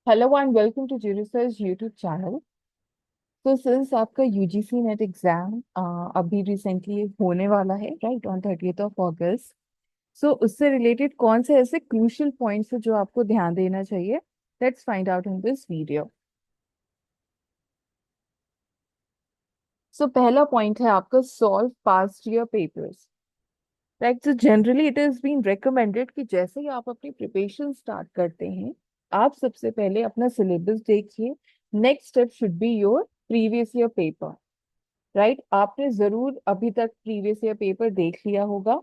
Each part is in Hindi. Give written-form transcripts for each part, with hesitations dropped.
Hello and welcome to G research YouTube channel. तो सिंस आपका यूजीसी नेट एग्जाम अभी रिसेंटली होने वाला है, right, on 30th of August। So उससे रिलेटेड कौन से ऐसे क्रूशियल पॉइंट्स है जो आपको ध्यान देना चाहिए, let's find out in this video. So पहला पॉइंट है आपका solve past year papers. Right, so generally it is been recommended कि जैसे ही आप अपनी प्रिपरेशन स्टार्ट करते हैं, आप सबसे पहले अपना सिलेबस देखिए। Next step should be your previous year paper. Right, आपने जरूर अभी तक प्रीवियस ईयर पेपर देख लिया होगा।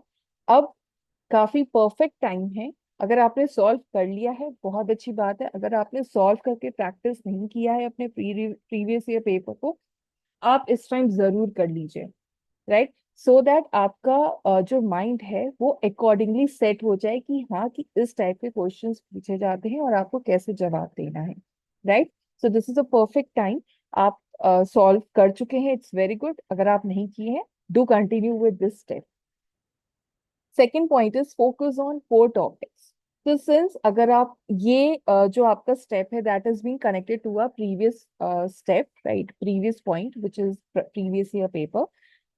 अब काफी परफेक्ट टाइम है। अगर आपने सॉल्व कर लिया है बहुत अच्छी बात है। अगर आपने सॉल्व करके प्रैक्टिस नहीं किया है अपने प्रीवियस ईयर पेपर को, आप इस टाइम जरूर कर लीजिए। राइट, सो दैट आपका जो माइंड है वो अकॉर्डिंगली सेट हो जाए कि हाँ, कि इस टाइप के क्वेश्चंस पूछे जाते हैं और आपको कैसे जवाब देना है। Right, so this is a perfect time. आप सॉल्व कर चुके हैं, इट्स वेरी गुड। अगर आप नहीं किए हैं, do continue with this step. Second point is focus on core topics. तो सिंस अगर आप ये जो आपका स्टेप है that is being connected to a previous step, right, previous point which is previous year paper.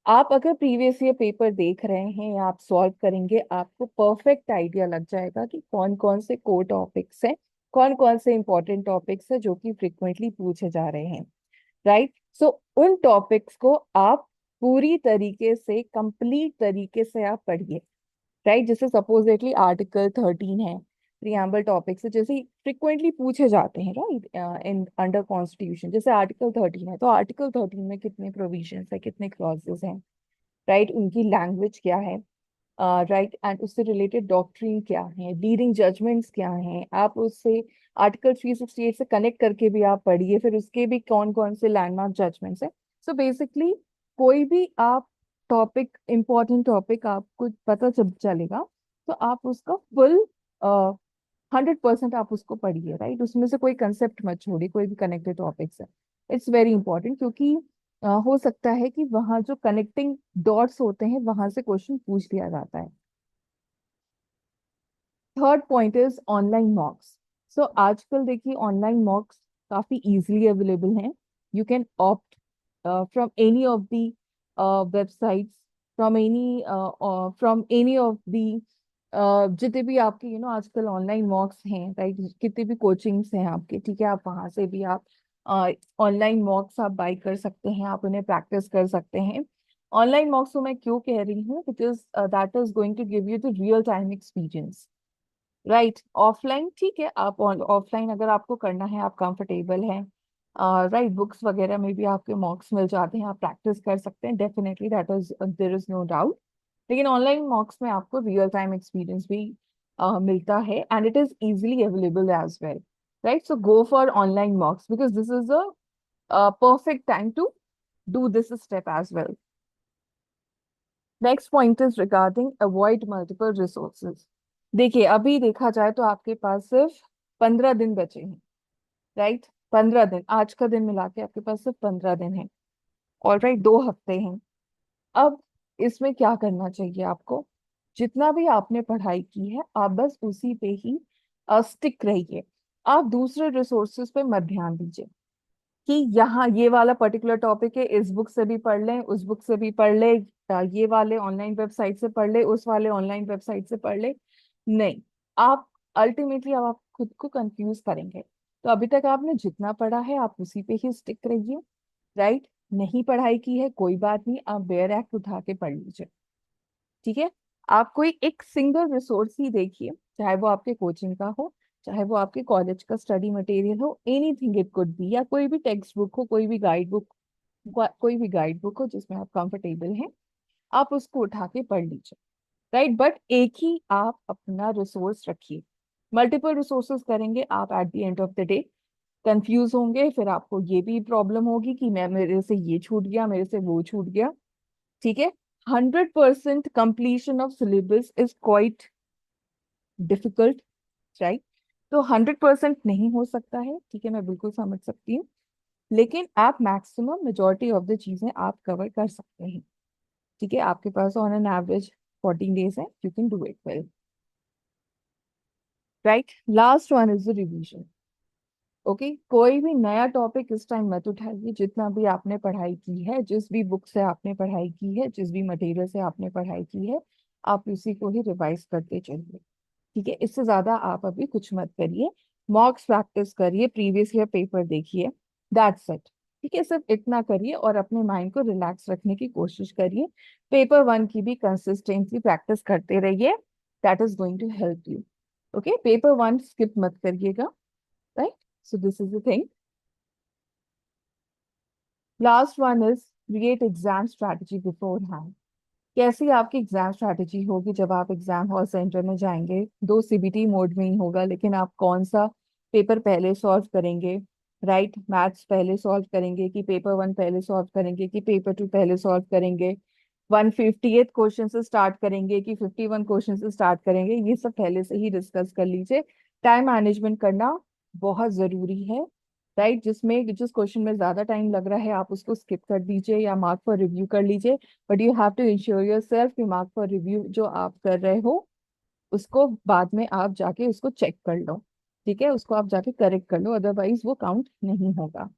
आप अगर प्रीवियस ईयर पेपर देख रहे हैं या आप सॉल्व करेंगे, आपको परफेक्ट आइडिया लग जाएगा कि कौन कौन से कोर टॉपिक्स हैं, कौन कौन से इंपॉर्टेंट टॉपिक्स हैं जो कि फ्रिक्वेंटली पूछे जा रहे हैं। राइट, सो उन टॉपिक्स को आप पूरी तरीके से, कंप्लीट तरीके से आप पढ़िए। राइट, जैसे सपोजिटली आर्टिकल 13 है, प्रियम्बल टॉपिक्स है, जैसे फ्रिक्वेंटली पूछे जाते हैं, राइट, इन अंडर कॉन्स्टिट्यूशन। जैसे आर्टिकल 13 है तो आर्टिकल 13 में कितने प्रोविजंस है, कितने क्लॉजेस हैं, राइट, उनकी लैंग्वेज क्या है, राइट, एंड उससे रिलेटेड डॉक्ट्रिन क्या है, लीडिंग जजमेंट्स क्या हैं। आप उससे आर्टिकल 368 से कनेक्ट करके भी आप पढ़िए, फिर उसके भी कौन कौन से लैंडमार्क जजमेंट्स हैं। सो बेसिकली कोई भी आप टॉपिक, इम्पोर्टेंट टॉपिक आपको पता जब चलेगा, तो आप उसका फुल 100% आप उसको पढ़िए। राइट, उसमें से कोई कंसेप्ट मत छोड़िए, कोई भी कनेक्टेड टॉपिक्स है, इट्स वेरी इंपॉर्टेंट। क्योंकि हो सकता है कि वहाँ जो कनेक्टिंग डॉट्स होते हैं वहां से क्वेश्चन पूछ लिया जाता है। Third point is online mocks. So आजकल देखिए ऑनलाइन मॉक्स काफी इजीली अवेलेबल हैं। You can opt from any of the websites, from any of the जितने भी आपके आजकल ऑनलाइन मॉक्स हैं, राइट, कितने भी कोचिंग्स हैं आपके, ठीक है, आप वहां से भी आप ऑनलाइन मॉक्स आप बाई कर सकते हैं, आप उन्हें प्रैक्टिस कर सकते हैं। ऑनलाइन मॉक्स को मैं क्यों कह रही हूँ, because that is going to give you the real time experience. Right, offline ठीक है, आप ऑफलाइन अगर आपको करना है, आप कंफर्टेबल हैं, राइट, बुक्स वगैरह में भी आपके मॉक्स मिल जाते हैं, आप प्रैक्टिस कर सकते हैं, definitely, that is, there is no doubt. लेकिन ऑनलाइन मॉक्स में आपको रियल टाइम एक्सपीरियंस भी मिलता है, and it is easily available as well. Right, so go for online mocks because this is a perfect time to do this step as well. Next point is regarding avoid multiple resources. देखिए अभी देखा जाए तो आपके पास सिर्फ 15 दिन बचे हैं। राइट, 15 दिन, आज का दिन मिला के आपके पास सिर्फ 15 दिन है। और राइट, 2 हफ्ते हैं। अब इसमें क्या करना चाहिए आपको, जितना भी आपने पढ़ाई की है आप बस उसी पे ही स्टिक रहिए। आप दूसरे रिसोर्सेज पे मत ध्यान दीजिए कि यहाँ ये वाला पर्टिकुलर टॉपिक है, इस बुक से भी पढ़ लें, उस बुक से भी पढ़ ले, ये वाले ऑनलाइन वेबसाइट से पढ़ ले, उस वाले ऑनलाइन वेबसाइट से पढ़ ले। नहीं, आप अल्टीमेटली अब आप खुद को कंफ्यूज करेंगे। तो अभी तक आपने जितना पढ़ा है आप उसी पे ही स्टिक रहिए। राइट, नहीं पढ़ाई की है कोई बात नहीं, आप बेयर एक्ट उठा के पढ़ लीजिए। ठीक है, आप कोई एक सिंगल रिसोर्स ही देखिए, चाहे वो आपके कोचिंग का हो, चाहे वो आपके कॉलेज का स्टडी मटेरियल हो, एनीथिंग इट कुड बी, या कोई भी टेक्स्ट बुक हो, कोई भी गाइड बुक, कोई भी गाइड बुक हो जिसमें आप कंफर्टेबल हैं, आप उसको उठा के पढ़ लीजिए। राइट, बट एक ही आप अपना रिसोर्स रखिए। मल्टीपल रिसोर्सेज करेंगे आप at the end of the day confuse होंगे, फिर आपको ये भी प्रॉब्लम होगी कि मैं, मेरे से ये छूट गया, मेरे से वो छूट गया। ठीक है, 100% completion of syllabus is quite difficult. Right, तो 100% नहीं हो सकता है, ठीक है, मैं बिल्कुल समझ सकती हूँ। लेकिन आप मैक्सिमम मेजोरिटी ऑफ द चीजें आप कवर कर सकते हैं। ठीक है, आपके pass on an average 14 days है, you can do it well. Right, last one is the revision. Okay, कोई भी नया टॉपिक इस टाइम मत उठाइए। जितना भी आपने पढ़ाई की है, जिस भी बुक से आपने पढ़ाई की है, जिस भी मटेरियल से आपने पढ़ाई की है, आप उसी को ही रिवाइज करते चलिए। ठीक है, इससे ज्यादा आप अभी कुछ मत करिए। मॉक्स प्रैक्टिस करिए, प्रीवियस ईयर पेपर देखिए, दैट्स इट। ठीक है, सिर्फ इतना करिए और अपने माइंड को रिलैक्स रखने की कोशिश करिए। पेपर वन की भी कंसिस्टेंटली प्रैक्टिस करते रहिए, that is going to help you. Okay, paper one skip मत करिएगा, right? So this is the thing. Last one is create exam strategy beforehand. कैसी आपकी एग्जाम स्ट्रैटेजी होगी जब आप एग्जाम हॉल सेंटर में जाएंगे? दो सीबीटी मोड में ही होगा, लेकिन आप कौन सा पेपर पहले सॉल्व करेंगे? राइट, मैथ्स पहले सॉल्व करेंगे कि पेपर वन पहले सॉल्व करेंगे कि पेपर टू पहले सॉल्व करेंगे? 158 क्वेश्चन से स्टार्ट करेंगे कि 51 क्वेश्चन से स्टार्ट करेंगे? ये सब पहले से ही डिस्कस कर लीजिए। टाइम मैनेजमेंट करना बहुत जरूरी है, राइट? जिस क्वेश्चन में ज्यादा टाइम लग रहा है आप उसको स्किप कर दीजिए या मार्क फॉर रिव्यू कर लीजिए, but you have to ensure yourself कि मार्क फॉर रिव्यू जो आप कर रहे हो उसको बाद में आप जाके उसको चेक कर लो। ठीक है, उसको आप जाके करेक्ट कर लो, अदरवाइज वो काउंट नहीं होगा।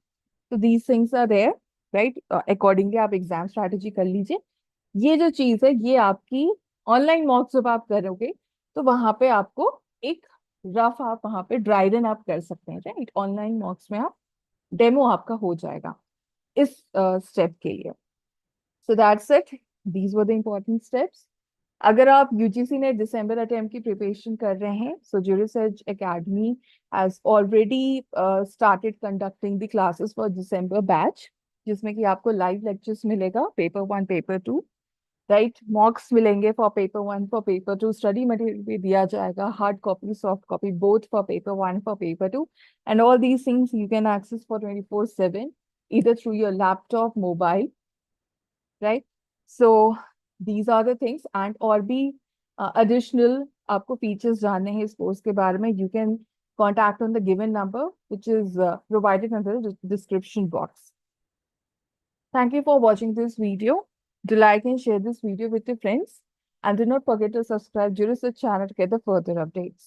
तो these things are there, right? Accordingly आप एग्जाम स्ट्रैटेजी कर लीजिए। ये जो चीज है ये आपकी ऑनलाइन मॉक जब आप करोगे तो वहां पे आपको एक रफ आप वहां पे ड्राई रन आप कर सकते हैं, राइट? ऑनलाइन मॉक्स में आप डेमो आपका हो जाएगा इस स्टेप के लिए। So that's it, these were the important steps. अगर आप यूजीसी ने दिसंबर अटेम्प्ट की प्रिपरेशन कर रहे हैं, so Juris Edge Academy has already started conducting the classes for December batch, जिसमें कि आपको लाइव लेक्चर्स मिलेगा, paper one paper two, right? Mocks मिलेंगे for paper one, for paper two study material भी दिया जाएगा, hard copy soft copy both for paper one for paper two, and all these things you can access for 24/7 either through your laptop, mobile, right? So these are the things, and और भी additional आपको फीचर्स जानने हैं इस कोर्स के बारे में, you can contact on the given number which is provided under the description box. Thank you for watching this video. Do like and share this video with your friends, and do not forget to subscribe to the channel to get the further updates.